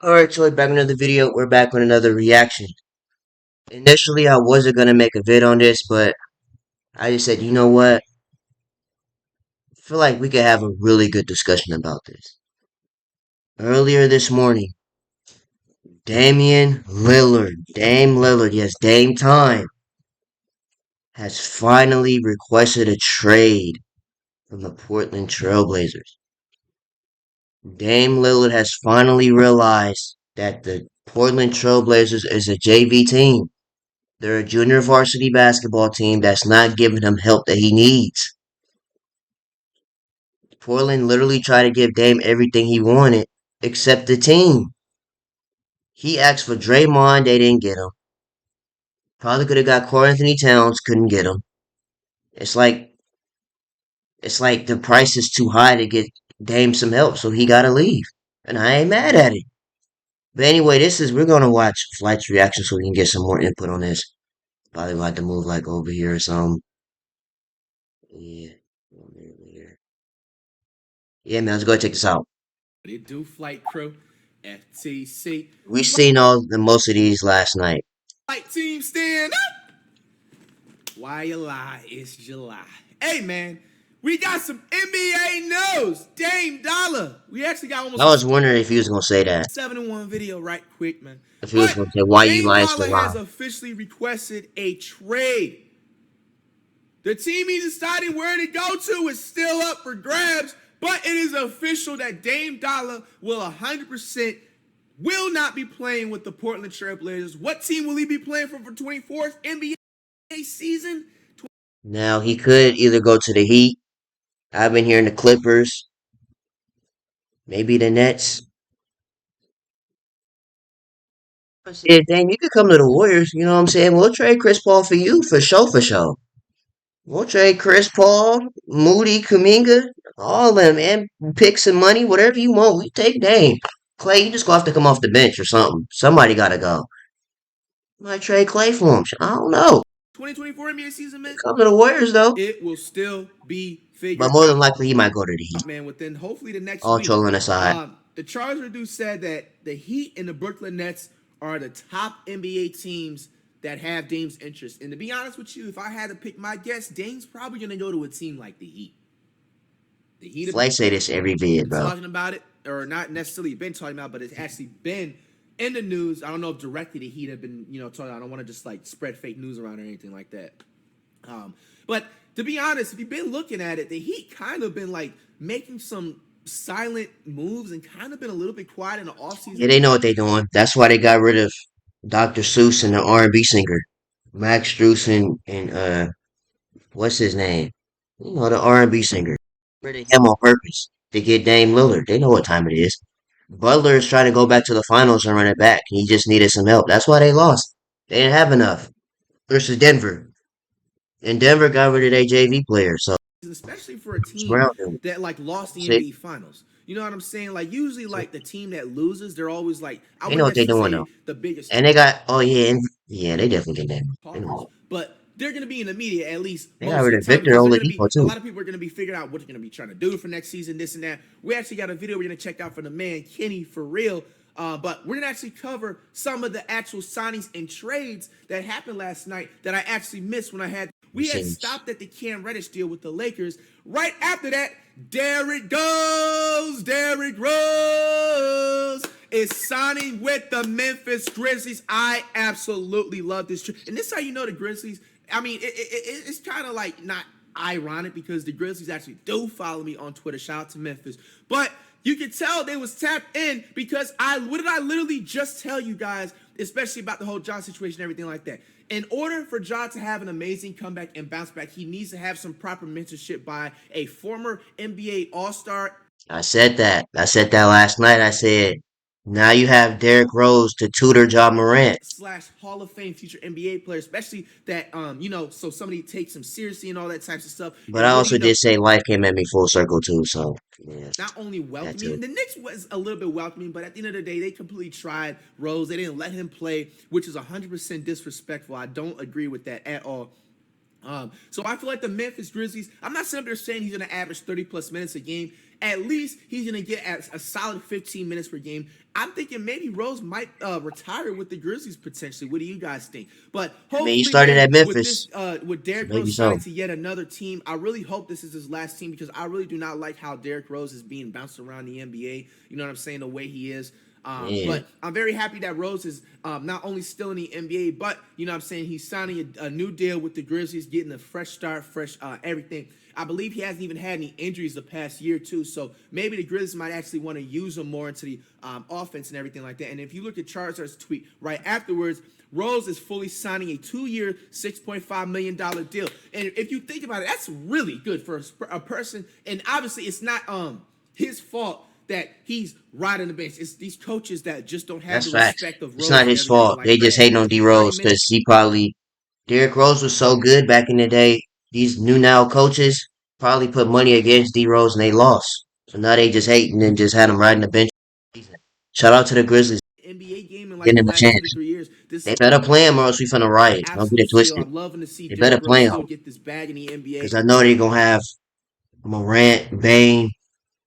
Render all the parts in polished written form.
Alright, so back in another video. We're back with another reaction. Initially, I wasn't gonna make a vid on this, but I just said, you know what? I feel like we could have a really good discussion about this. Earlier this morning, Dame Lillard, yes, Dame time, has finally requested a trade from the Portland Trailblazers. Dame Lillard has finally realized that the Portland Trailblazers is a JV team. They're a junior varsity basketball team that's not giving him help that he needs. Portland literally tried to give Dame everything he wanted except the team. He asked for Draymond, they didn't get him. Probably could have got Karl Anthony Towns, couldn't get him. It's like it's like the price is too high to get Dame some help, so he gotta leave. And I ain't mad at it. But anyway, we're gonna watch Flight's reaction so we can get some more input on this. Probably like to move like over here or something. Yeah. Yeah, man, let's go check this out. It do flight crew, FTC. We seen most of these last night. Flight team stand up. Why you lie? It's July. Hey man, we got some NBA news. Dame Dollar. We actually got almost. I was wondering if he was gonna say that. 7-in-1 video right quick, man. If he was But gonna say why you Dame lying so Dollar loud. has officially requested a trade. The team he's deciding where to go to is still up for grabs, but it is official that Dame Dollar will 100% will not be playing with the Portland Trail Blazers. What team will he be playing for 24th NBA season? Now he could either go to the Heat. I've been hearing the Clippers, maybe the Nets. I said, dang, you could come to the Warriors. You know what I'm saying? We'll trade Chris Paul for you for sure, for sure. We'll trade Chris Paul, Moody, Kuminga, all of them, and pick some money, whatever you want. We take Dame. Clay, you just gonna have to come off the bench or something. Somebody gotta go. Might trade Clay for him. I don't know. 2024 NBA season, man. Come to the Warriors though. It will still be But figured more than out, likely he might go to the Heat. man, within hopefully the next All week. trolling aside. The Charles Reduce said that the Heat and the Brooklyn Nets are the top NBA teams that have Dame's interest. And to be honest with you, if I had to pick my guess, Dame's probably going to go to a team like the Heat. The Heat Flay say this every vid, bro. Talking about it, or not necessarily been talking about, but it's actually been in the news. I don't know if directly the Heat have been, talking. I don't want to just like spread fake news around or anything like that. But to be honest, if you've been looking at it, the Heat kind of been like making some silent moves and kind of been a little bit quiet in the offseason. Yeah, they know what they're doing. That's why they got rid of Dr. Seuss and the R&B singer, Max Struess and what's his name? You know, the R&B singer. Rid of him on purpose to get Dame Lillard. They know what time it is. Butler is trying to go back to the finals and run it back. He just needed some help. That's why they lost. They didn't have enough versus Denver. And Denver got rid of their JV player, so especially for a team that like lost the NBA Finals. You know what I'm saying? Like usually, like the team that loses, they're always like they know what they're doing though. The biggest. And they got yeah, they definitely get that. But they're going to be in the media at least. They got rid of Victor Oladipo too. A lot of people are going to be figuring out what they're going to be trying to do for next season, this and that. We actually got a video we're going to check out for the man Kenny for real. But we're going to actually cover some of the actual signings and trades that happened last night that I actually missed when I had. We had stopped at the Cam Reddish deal with the Lakers. Right after that, Derrick Rose is signing with the Memphis Grizzlies. I absolutely love this trade. And this is how you know the Grizzlies. I mean, it's kind of like not ironic because the Grizzlies actually do follow me on Twitter. Shout out to Memphis. But you can tell they was tapped in because what did I literally just tell you guys, especially about the whole John situation and everything like that? In order for John to have an amazing comeback and bounce back, he needs to have some proper mentorship by a former NBA All-Star. I said that. I said that last night. I said, now you have Derrick Rose to tutor Ja Morant. / Hall of Fame future NBA player, especially that, so somebody takes him seriously and all that types of stuff. But I also did say life came at me full circle too, so yeah. Not only welcoming, the Knicks was a little bit welcoming, but at the end of the day, they completely tried Rose. They didn't let him play, which is 100% disrespectful. I don't agree with that at all. So I feel like the Memphis Grizzlies, I'm not sitting up there saying he's going to average 30-plus minutes a game at least he's going to get a solid 15 minutes per game. I'm thinking maybe Rose might retire with the Grizzlies potentially. What do you guys think? But I mean, he hopefully, started man, at with this, Memphis, with so Derrick maybe Rose signing so. to yet another team, I really hope this is his last team because I really do not like how Derrick Rose is being bounced around the NBA. You know what I'm saying? The way he is. Yeah. But I'm very happy that Rose is not only still in the NBA, but you know what I'm saying, he's signing a new deal with the Grizzlies, getting a fresh start, fresh everything. I believe he hasn't even had any injuries the past year too, so maybe the Grizzlies might actually want to use him more into the offense and everything like that. And if you look at Charizard's tweet right afterwards, Rose is fully signing a 2-year, $6.5 million deal. And if you think about it, that's really good for a person. And obviously, it's not his fault that he's riding the bench. It's these coaches that just don't have That's the facts. respect of It's Rose not and his everything fault. They like just that. hating on D Signing Rose man, because he probably Derrick Rose was so good back in the day. These new now coaches probably put money against D Rose and they lost. So now they just hating and just had him riding the bench. Shout out to the Grizzlies NBA game in like getting the him a last two to chance. three years. This They better play him or else we finna an riot. Don't get absolute it steal. twisted. I'm loving to see They better Derrick Rose play him still get this bag in the because NBA. I know they're gonna have Morant, Bane,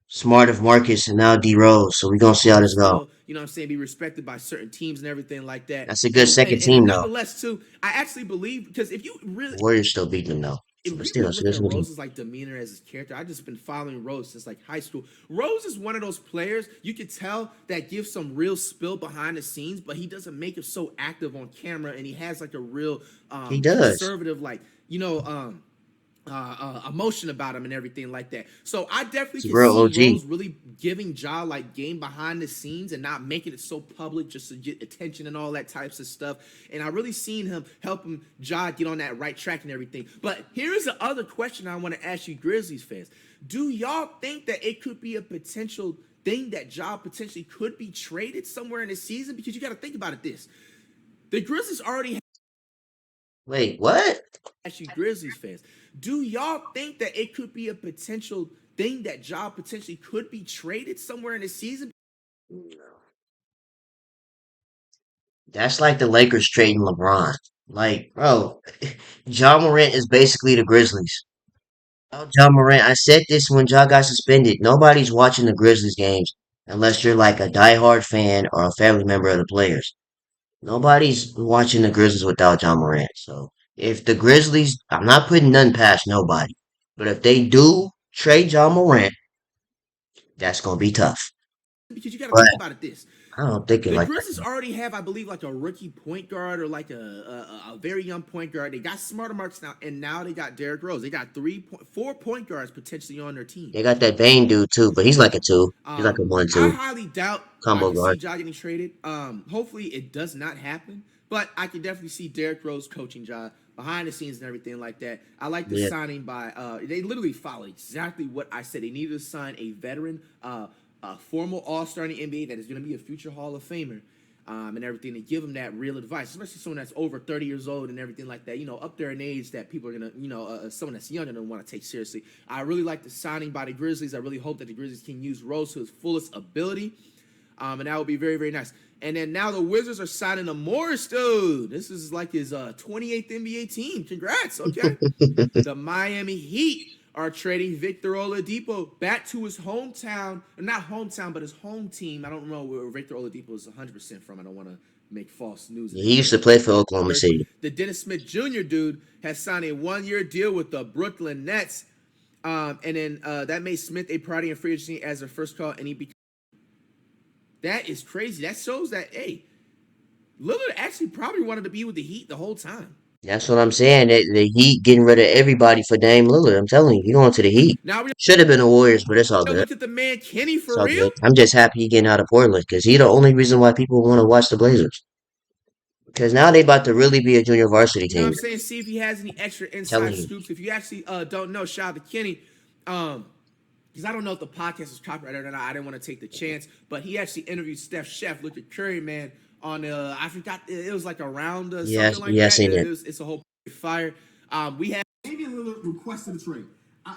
Smart of Marcus, and now D Rose. So we gonna see how this go. Still, you know what I'm saying, be respected by certain teams and everything like that. That's a good And second and, and team though. nonetheless, too, I actually believe because if you really The Warriors still beat them though. if But we still, really that's a look good at second team. Rose's like demeanor as his character, I've just been following Rose since like high school. Rose is one of those players you could tell that gives some real spill behind the scenes, but he doesn't make it so active on camera, and he has like a real He does. conservative, like emotion about him and everything like that. So I definitely He's a can real see OG. Rose really giving Ja like game behind the scenes and not making it so public just to get attention and all that types of stuff. And I really seen him helping Ja get on that right track and everything. But here's the other question I want to ask you, Grizzlies fans. Do y'all think that it could be a potential thing that Ja potentially could be traded somewhere in the season? Because you got to think about it this. The Grizzlies already Wait, what? ask you, Grizzlies fans, do y'all think that it could be a potential thing that Ja potentially could be traded somewhere in the season? That's like the Lakers trading LeBron. Like, bro, John Morant is basically the Grizzlies. Oh, John Morant, I said this when Ja got suspended. Nobody's watching the Grizzlies games unless you're like a diehard fan or a family member of the players. Nobody's watching the Grizzlies without John Morant. So if the Grizzlies, I'm not putting none past nobody, but if they do trade John Morant, that's gonna be tough. Because you got to But think about it this. I don't think it The like Grizzlies that. already have, I believe, like a rookie point guard or like a very young point guard. They got smarter marks now, and now they got Derrick Rose. They got 4 point guards potentially on their team. They got that Bane dude too, but he's like a two. He's like a one I two highly doubt I combo can see guard. Ja getting traded. Hopefully it does not happen, but I can definitely see Derrick Rose coaching Ja behind the scenes and everything like that. I like the Yeah, signing by. They literally follow exactly what I said. They needed to sign a veteran, a formal All Star in the NBA that is going to be a future Hall of Famer. And everything to give him that real advice, especially someone that's over 30 years old and everything like that, up there in age that people are gonna, someone that's younger than want to take seriously. I really like the signing by the Grizzlies. I really hope that the Grizzlies can use Rose to his fullest ability, and that would be very, very nice. And then now the Wizards are signing a Morris dude. This is like his 28th NBA team. Congrats, okay? The Miami Heat are trading Victor Oladipo back to his hometown, not hometown, but his home team. I don't know where Victor Oladipo is 100% from. I don't want to make false news and he everything used to like play that. for Oklahoma But City. the Dennis Smith Jr. dude has signed a 1-year deal with the Brooklyn Nets. And then that made Smith a priority in free agency as their first call, and he became. That is crazy. That shows that, hey, Lillard actually probably wanted to be with the Heat the whole time. That's what I'm saying. The Heat getting rid of everybody for Dame Lillard. I'm telling you, he going to the Heat. Now we're Should have been the Warriors, but it's all going to good. look at the man Kenny It's for all real. good. I'm just happy he getting out of Portland because he the only reason why people want to watch the Blazers. Because now they about to really be a junior varsity You know what team. I'm saying? See if he has any extra I'm telling inside you. scoops. If you actually don't know, shout out to Kenny. Because I don't know if the podcast is copyrighted or not. I didn't want to take the chance. But he actually interviewed Steph Chef, look at Curry, man, on, I forgot, it was like around something Yes, like yes, that. seen it. It's a whole fire. We have Damian Lillard requested a trade.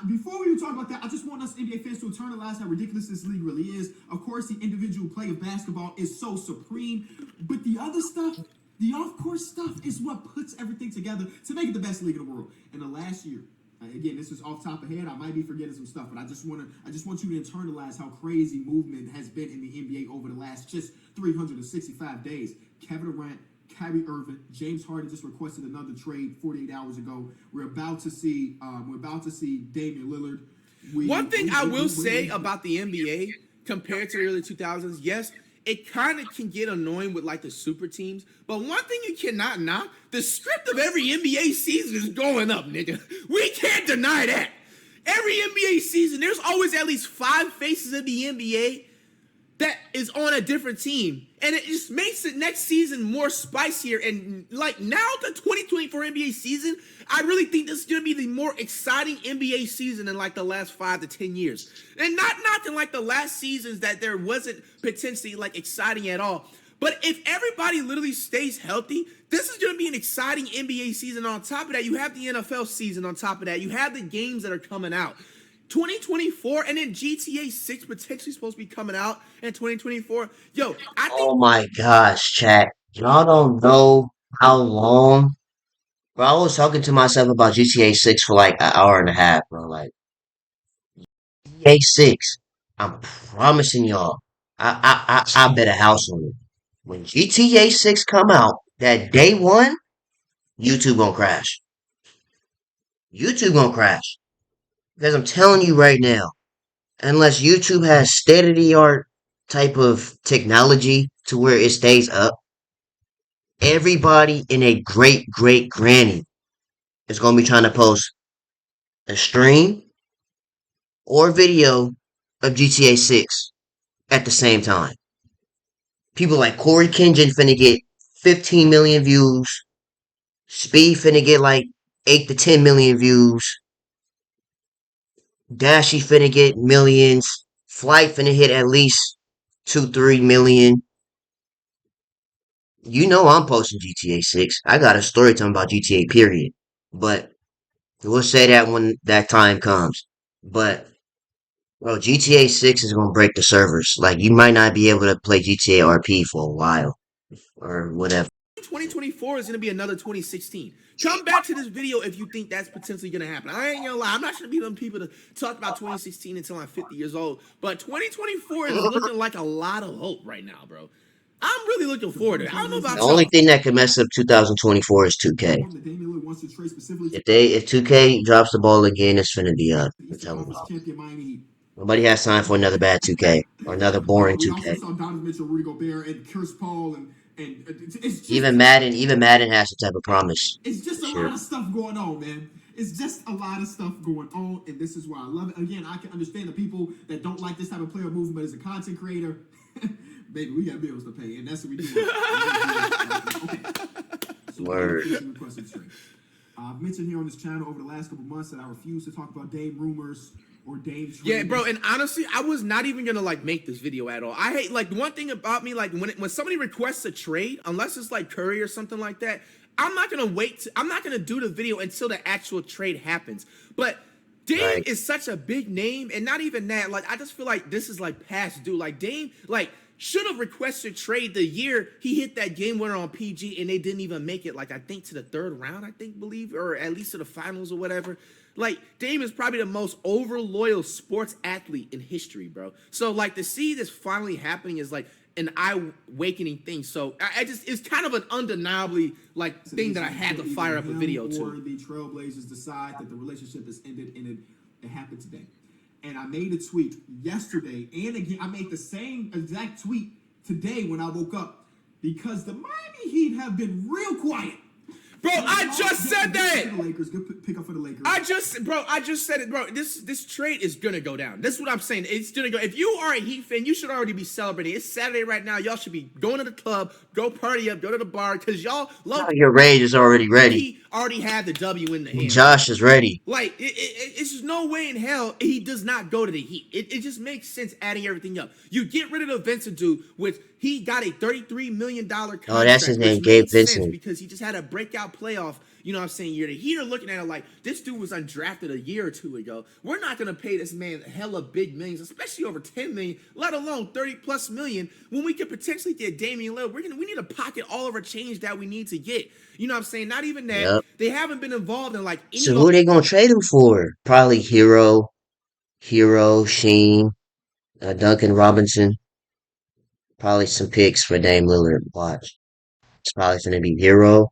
Before we talk about that, I just want us NBA fans to internalize how ridiculous this league really is. Of course, the individual play of basketball is so supreme, but the other stuff, the off-court stuff, is what puts everything together to make it the best league in the world. In the last year, Again, this is off top of head. I might be forgetting some stuff, but I just want you to internalize how crazy movement has been in the NBA over the last just 365 days. Kevin Durant, Kyrie Irving, James Harden just requested another trade 48 hours ago. We're about to see Damian Lillard. One thing I will say about the NBA compared to the early 2000s, yes, it kind of can get annoying with like the super teams. But one thing you cannot knock, the script of every NBA season is going up, nigga. We can't deny that. Every NBA season, there's always at least 5 faces of the NBA that is on a different team. And it just makes the next season more spicier. And like now, the 2024 NBA season, I really think this is going to be the more exciting NBA season in like the last 5 to 10 years. And not in like the last seasons that there wasn't potentially like exciting at all. But if everybody literally stays healthy, this is going to be an exciting NBA season. On top of that, you have the NFL season on top of that. You have the games that are coming out. 2024, and then GTA 6 potentially supposed to be coming out in 2024. Yo, I think. Oh my gosh, chat. Y'all don't know how long. Bro, I was talking to myself about GTA 6 for like an hour and a half, bro. Like, GTA 6, I'm promising y'all, I bet a house on it. When GTA 6 come out, that day one, YouTube gonna crash. YouTube gonna crash. Because I'm telling you right now, unless YouTube has state of the art type of technology to where it stays up, everybody in a great great granny is gonna be trying to post a stream or video of GTA 6 at the same time. People like Corey Kinjan finna get 15 million views. Speed finna get like 8 to 10 million views. Dashy finna get millions. Flight finna hit at least 2-3 million. You know I'm posting GTA 6. I got a story talking about GTA period. But we'll say that when that time comes. But bro, GTA 6 is gonna break the servers. Like you might not be able to play GTA RP for a while. Or whatever. 2024 is going to be another 2016. Come back to this video if you think that's potentially going to happen. I ain't going to lie. I'm not going to be them people to talk about 2016 until I'm 50 years old. But 2024 is looking like a lot of hope right now, bro. I'm really looking forward to it. I don't know about The only y'all. thing that could mess up 2024 is 2K. That Damian Lillard wants to trade specifically to If 2K drops the ball again, it's finna be up. the I'm Eastern telling Conference you. champion Miami Heat. Nobody has time for another bad 2K or another boring We also 2K. saw Donovan Mitchell, Rudy Gobert, and Chris Paul, and it's just Even Madden has some type of promise. it's just For a sure. lot of stuff going on, man. It's just a lot of stuff going on, and this is why I love it. Again, I can understand the people that don't like this type of player movement, but as a content creator, baby, we got bills to pay, and that's what we do. Okay. So Word. I've mentioned here on this channel over the last couple months that I refuse to talk about Dame rumors or Dame trades. Yeah, bro, and honestly, I was not even gonna like make this video at all. I hate like one thing about me, like when somebody requests a trade, unless it's like Curry or something like that, I'm not gonna I'm not gonna do the video until the actual trade happens. But Dame Right. is such a big name, and not even that. Like I just feel like this is like past due. Like Dame, like should have requested trade the year he hit that game winner on PG, and they didn't even make it. Like I think to the 3rd round, believe, or at least to the finals or whatever. Like Dame is probably the most over loyal sports athlete in history, bro. So like to see this finally happening is like an eye-awakening thing. So I just it's kind of an undeniably like thing that I had to fire up a video or to. the Trailblazers decide that the relationship is ended, and it happened today. And I made a tweet yesterday, and again I made the same exact tweet today when I woke up because the Miami Heat have been real quiet. Bro, I just said that. The Lakers, good pick up for the Lakers. I just said it, bro. This trade is gonna go down. That's what I'm saying. It's gonna go. If you are a Heat fan, you should already be celebrating. It's Saturday right now. Y'all should be going to the club, go party up, go to the bar, because y'all love. Your rage is already ready. He already had the W in the hand. Josh is ready. Like, it's just no way in hell he does not go to the Heat. It just makes sense adding everything up. You get rid of the Vincent dude, which he got a $33 million contract. Oh, that's his name, which Gabe made sense Vincent. because he just had a breakout playoff, You know what I'm saying? You're the Heat are looking at it like this dude was undrafted a year or two ago. We're not gonna pay this man hella big millions, especially over 10 million, let alone 30 plus million, when we could potentially get Damian Lillard. We need to pocket all of our change that we need to get. You know what I'm saying? Not even that. Yep. They haven't been involved in like So any who are they gonna trade him for? Probably Hero, Sheen, Duncan Robinson. Probably some picks for Dame Lillard. Watch. It's probably gonna be Hero,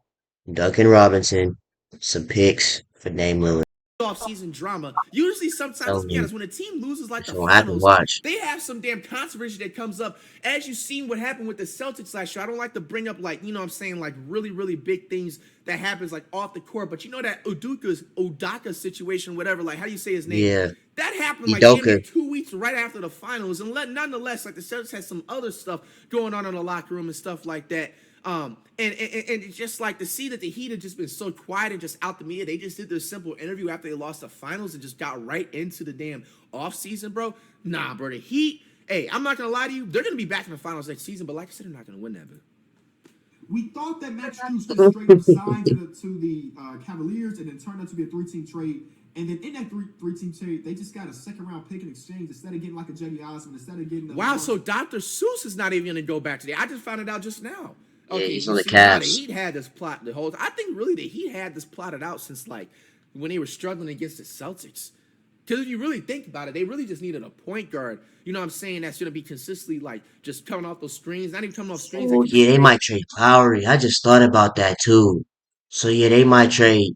Duncan Robinson, some picks for Dame Lillard. off-season drama. Usually, sometimes, Tell let's be me honest, when a team loses like it's the gonna happen. finals, Watch. they have some damn controversy that comes up. As you've seen what happened with the Celtics last year, I don't like to bring up like, you know what I'm saying, like really, really big things that happens like off the court. But you know that Odaka situation, whatever, like how do you say his name? Yeah, That happened like damn near Udoka. 2 weeks right after the finals. And nonetheless, like the Celtics had some other stuff going on in the locker room and stuff like that. And it's just like to see that the Heat have just been so quiet and just out the media. They just did their simple interview after they lost the finals and just got right into the damn offseason, bro. Nah, bro. The Heat, hey, I'm not going to lie to you. They're going to be back in the finals next season, but like I said, they're not going to win that, bro. We thought that Max Strus just straight up signed to the Cavaliers and then turned out to be a three-team trade. And then in that three-team trade, they just got a second-round pick in exchange instead of getting like a Jetty Osmond, instead of getting wow, so Dr. Seuss is not even going to go back today. I just found it out just now. Yeah, Okay, he's you on the see, now the Cavs. Heat had this plot the whole time. I think really the Heat had this plotted out since like when they were struggling against the Celtics. Because if you really think about it, they really just needed a point guard. You know what I'm saying? That's going to be consistently like just coming off those screens, not even coming off screens that Oh can yeah, they create. might trade Lowry. I just thought about that too. So yeah, they might trade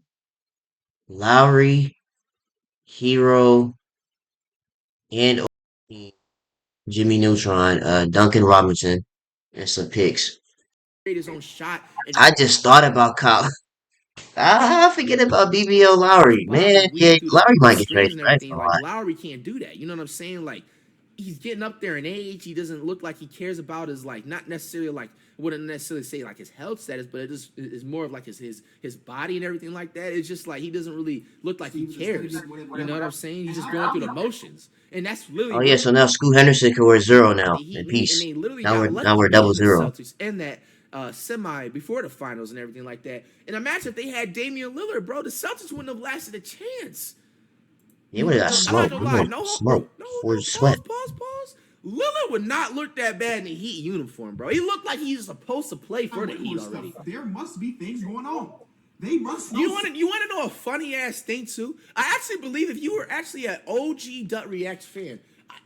Lowry, Hero, and Jimmy Neutron, Duncan Robinson, and some picks. Create his own shot and just I just thought about Kyle. I forget about BBL Lowry, bomb man. and Yeah, weave through Lowry the might get screens traded. and I ain't everything. gonna Like lie. Lowry can't do that. You know what I'm saying? Like he's getting up there in age. He doesn't look like he cares about his like not necessarily like wouldn't necessarily say like his health status, but it is more of like his body and everything like that. It's just like he doesn't really look like he cares. You know what I'm saying? He's just going through the motions, and that's literally Oh yeah, what so now Scoot Henderson can wear zero now the Heat in need, and peace. they literally Now got we're lucky double beating the zero. Celtics in that semi before the finals and everything like that. And imagine if they had Damian Lillard, bro, the Celtics wouldn't have lasted a chance. He would have got I'm not smoked. gonna He lie, would no, bro, smoke for no, sweat. pause. Lillard would not look that bad in the Heat uniform, bro. He looked like he's supposed to play for the Heat already. There must be things going on. They must know. You want to know a funny ass thing too? I actually believe if you were actually an OG Dut Reacts fan,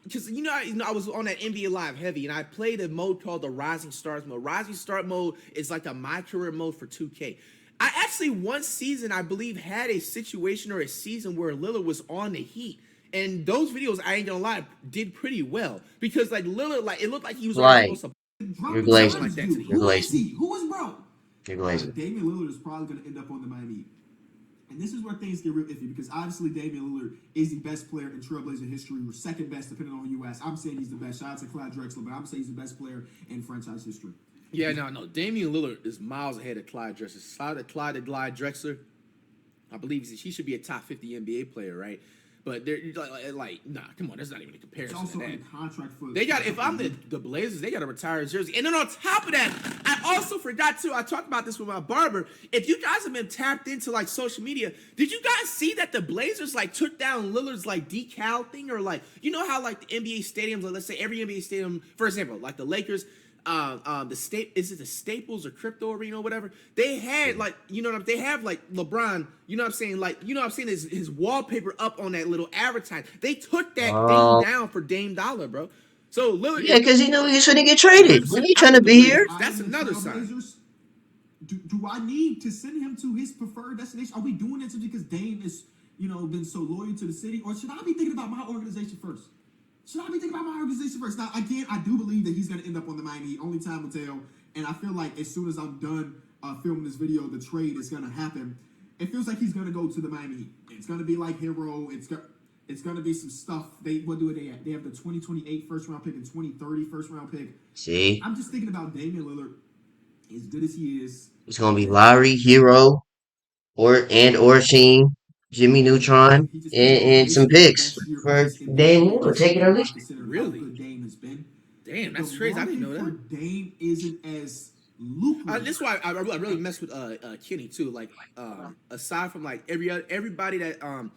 because I was on that NBA Live heavy, and I played a mode called the Rising Stars mode. Rising Star mode is like a my career mode for 2K. I actually one season I believe had a situation or a season where Lillard was on the Heat. And those videos, I ain't gonna lie, did pretty well because like Lillard, like it looked like he was already Like supposed to Drop you're the something glazing. like diamonds, that to dude. the You're Heat. Who is glazing. he? Who is bro? You're glazing. Damian Lillard is probably going to end up on the Miami Heat. And this is where things get real iffy because obviously Damian Lillard is the best player in Trailblazer history, or second best depending on who you ask. I'm saying he's the best. Shout out to Clyde Drexler, but I'm saying he's the best player in franchise history. Yeah, no. Damian Lillard is miles ahead of Clyde Drexler. Clyde Drexler, I believe he should be a top 50 NBA player, right? But they're like, nah, come on, that's not even a He's comparison also to that. in contract for. They got if I'm the Blazers, they got to retire his jersey. And then on top of that, I also forgot too. I talked about this with my barber. If you guys have been tapped into like social media, did you guys see that the Blazers like took down Lillard's like decal thing, or like you know how like the NBA stadiums, like, let's say every NBA stadium, for example, like the Lakers. Is it the Staples or Crypto Arena or whatever? They had like they have like LeBron, you know what I'm saying, like his wallpaper up on that little advertisement. They took that thing Oh down for Dame Dollar, bro. So Lillard, yeah, because he knew he was gonna get if traded. Lillard When said, he I'm trying to with the be here? Blazers, that's another sign. Do I need to send him to his preferred destination? Are we doing it because Dame is, been so loyal to the city, or should I be thinking about my organization first? Should I be thinking about my organization first? Now, again, I do believe that he's going to end up on the Miami Heat. Only time will tell. And I feel like as soon as I'm done filming this video, the trade is going to happen. It feels like he's going to go to the Miami Heat. It's going to be like Hero. It's going to be some stuff. What do they have? They have the 2028 first round pick and 2030 first round pick. See, I'm just thinking about Damian Lillard, as good as he is. it's gonna be Lowry, Hero, or Sheen, Jimmy Neutron, He just had and some basically the picks best year of for his NBA Dame career Lillard. this Take it or season, leave it. considering how Really? good Dame has been. Damn, The that's crazy. I one didn't thing know for that. Dame isn't as lucrative. This is why I really mess with Kenny too. Like aside from like everybody that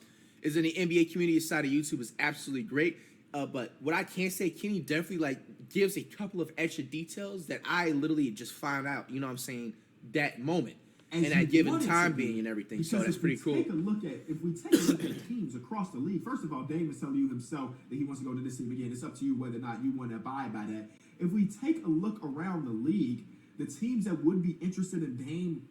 is in the NBA community side of YouTube is absolutely great. But what I can say, Kenny definitely like gives a couple of extra details that I literally just found out. You know what I'm saying? That moment As and you that given wanted time to be. being and everything. Because So that's pretty cool. if we take a look at teams across the league, first of all, Dame is telling you himself that he wants to go to this team again. It's up to you whether or not you want to abide by that. If we take a look around the league, the teams that would be interested in Dame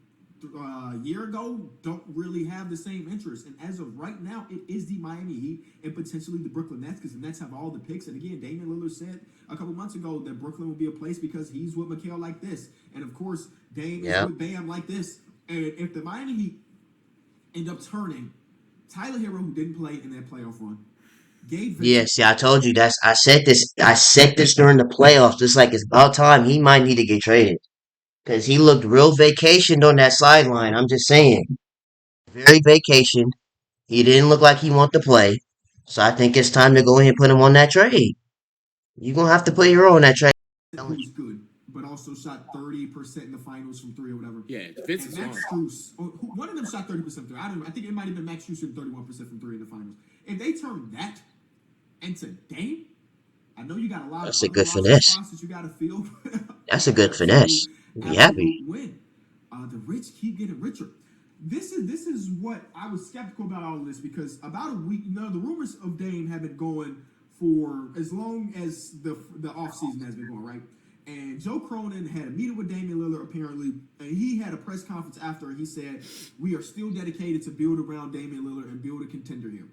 a year ago don't really have the same interest. And as of right now, it is the Miami Heat and potentially the Brooklyn Nets because the Nets have all the picks. And again, Damian Lillard said a couple months ago that Brooklyn will be a place because he's with Mikal like this. And of course, Dame is Yep. with Bam like this. And if the Miami Heat end up turning Tyler Hero, who didn't play in that playoff run, Gabe Yeah, Vincent, see, I told you that's I said this during the playoffs. It's like it's about time he might need to get traded. Cause he looked real vacationed on that sideline. I'm just saying. Very vacationed. He didn't look like he wanted to play. So I think it's time to go ahead and put him on that trade. You're gonna have to put your on that trade. I'm telling who's good, but also shot 30% in the finals from three or whatever. Yeah, Vince And is Max on. Strus, one of them shot 30% from three. I think it might have been Max Strus shooting 31% from three in the finals. If they turn that into Dame, I know you got a lot of That's a other good roster finesse. spots that you got to fill. That's a An good finesse. You'll be happy. absolute win. The rich keep getting richer. This is what I was skeptical about all of this because about a week, the rumors of Dame have been going for as long as the offseason has been going, right? And Joe Cronin had a meeting with Damian Lillard apparently, and he had a press conference after. And he said, "We are still dedicated to build around Damian Lillard and build a contender here."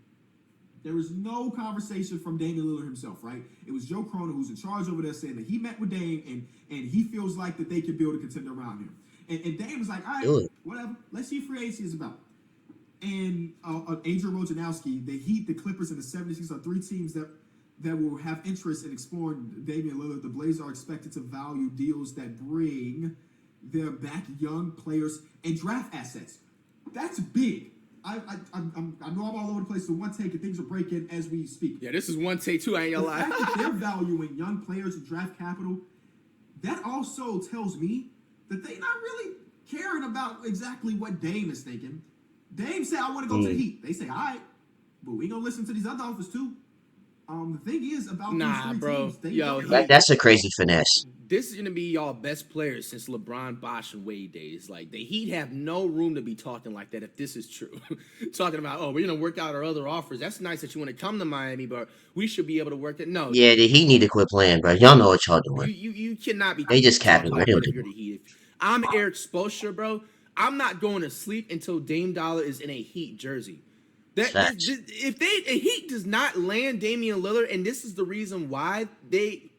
There was no conversation from Damian Lillard himself, right? It was Joe Cronin who's in charge over there saying that he met with Dame and he feels like that they can build a contender around him. And Dame was like, all right, Do it. whatever. Let's see what free agency is about. And Adrian Wojnarowski, the Heat, the Clippers, and the 76ers are three teams that will have interest in exploring Damian Lillard. The Blazers are expected to value deals that bring their back young players and draft assets. That's big. I know I'm all over the place. So one take and things are breaking as we speak. Yeah, this is one take too. I ain't gonna The fact that lie. they're valuing young players and draft capital, that also tells me that they're not really caring about exactly what Dame is thinking. Dame said, "I want to go to the Heat." They say, "All right, but we gonna listen to these other offers too." The thing is about these Nah, three bro. teams, they Yo, don't That have. that's a crazy finesse. this is gonna be y'all best players since LeBron, Bosh, and Wade days. Like the Heat have no room to be talking like that if this is true. Talking about, oh, we're gonna work out our other offers. That's nice that you want to come to Miami, but we should be able to work it. No, Yeah, the Heat need to quit playing, bro. Y'all know what y'all doing. you cannot be They just capping, talking bro. like They that don't if do you're it. the Heat. If I'm Eric Spoelstra, bro, I'm not going to sleep until Dame Dollar is in a Heat jersey. Facts. If the Heat does not land Damian Lillard, and this is the reason why they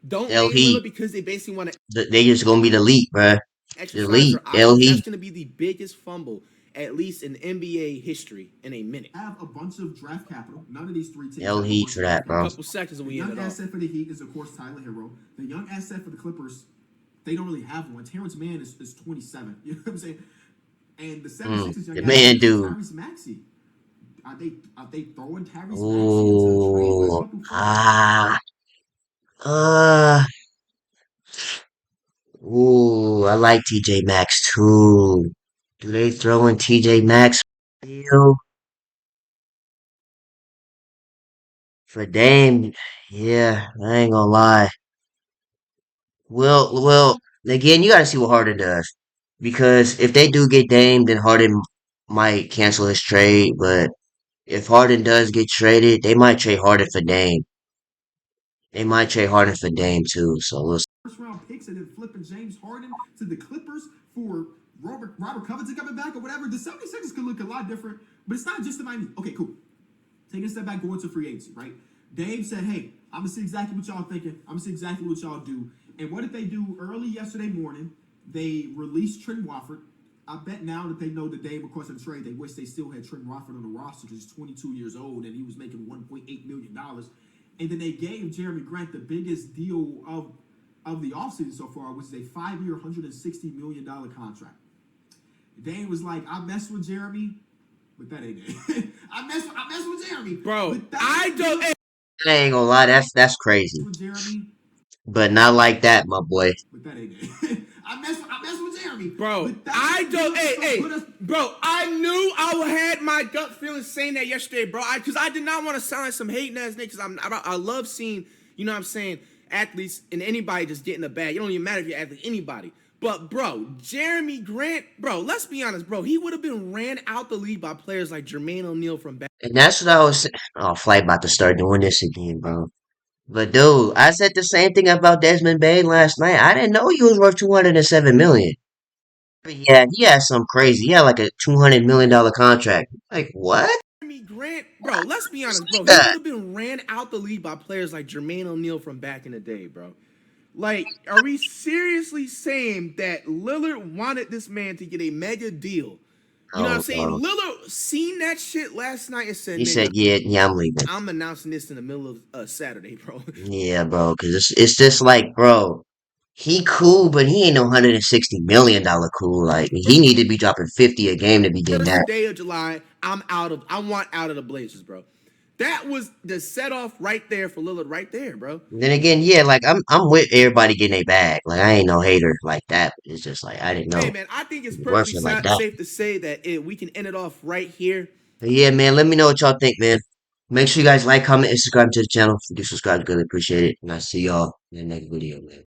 don't They'll land Lillard Heat. because they basically want to They just gonna be the elite, bro. The exercise elite. their They'll options. That's Heat. going to be the biggest fumble, at least in NBA history, in a minute. Have a bunch of draft capital. None of these three teams They'll have a Heat bunch for of that, draft A bro. capital. couple seconds and The we end young it off. asset for the Heat is, of course, Tyler Hero. The young asset for the Clippers, they don't really have one. Terrence Mann is 27. You know what I'm saying? And the 76ers young The asset man, is dude. Tyrese Maxey. Are they throwing Tyrese Maxey into a trade for a Ooh. couple first round picks? Ah. Uh. Ooh. I like TJ Maxx too. Do they throw in TJ Maxx deal for Dame? Yeah, I ain't gonna lie. Well, again, you gotta see what Harden does. Because if they do get Dame, then Harden might cancel his trade. But if Harden does get traded, they might trade Harden for Dame. They might trade Harden for Dame too. So we'll see. First round picks and then flipping James Harden to the Clippers for Robert Covington coming back or whatever. The 76ers could look a lot different, but it's not just the Miami. Okay, cool. Taking a step back, going to free agency, right? Dave said, hey, I'm going to see exactly what y'all thinking. I'm going to see exactly what y'all do. And what did they do early yesterday morning? They released Trent Wofford. I bet now that they know that Dave, of course, in trade, they wish they still had Trent Wofford on the roster because he's 22 years old and he was making $1.8 million. And then they gave Jeremy Grant the biggest deal of the offseason so far, which is a 5-year, $160 million contract. Dane was like, I messed with Jeremy, but that ain't it. I messed with Jeremy. Bro, But that I ain't don't. it. I ain't gonna lie, that's crazy. With Jeremy, But not like that, my boy. but that ain't it. I mess with Jeremy. Bro, But that I don't. put us, Hey, put us, bro, I knew I had my gut feeling saying that yesterday, bro. Because I did not want to sound like some hating ass nigga. Because I love seeing, you know what I'm saying, athletes and anybody just getting a bag. It don't even matter if you're athlete, anybody. But bro, Jeremy Grant, bro, let's be honest, bro. He would have been ran out the league by players like Jermaine O'Neal from back. And that's what I was saying. Oh, Flight about to start doing this again, bro. But dude, I said the same thing about Desmond Bain last night. I didn't know he was worth 207 million. But yeah, he had some crazy. He had like a $200 million contract. Like what? Jeremy Grant, bro, let's be honest, bro. Like He would that. have been ran out the league by players like Jermaine O'Neal from back in the day, bro. Like, are we seriously saying that Lillard wanted this man to get a mega deal? You know what I'm Oh, saying? bro. Lillard seen that shit last night and said, He said, nigga, yeah, I'm leaving. I'm announcing this in the middle of Saturday, bro. Yeah, bro, because it's just like, bro, he cool, but he ain't no $160 million cool. Like he need to be dropping 50 a game to be getting First that. day of July, I want out of the Blazers, bro. That was the set off right there for Lillard right there, bro. Then again, yeah, like I'm with everybody getting a bag. Like I ain't no hater like that. It's just like I didn't Hey, know man, I think it's it perfectly works like that. safe to say that we can end it off right here. But yeah, man, let me know what y'all think, man. Make sure you guys like, comment, and subscribe to the channel. If you do subscribe, really appreciate it. And I'll see y'all in the next video, man.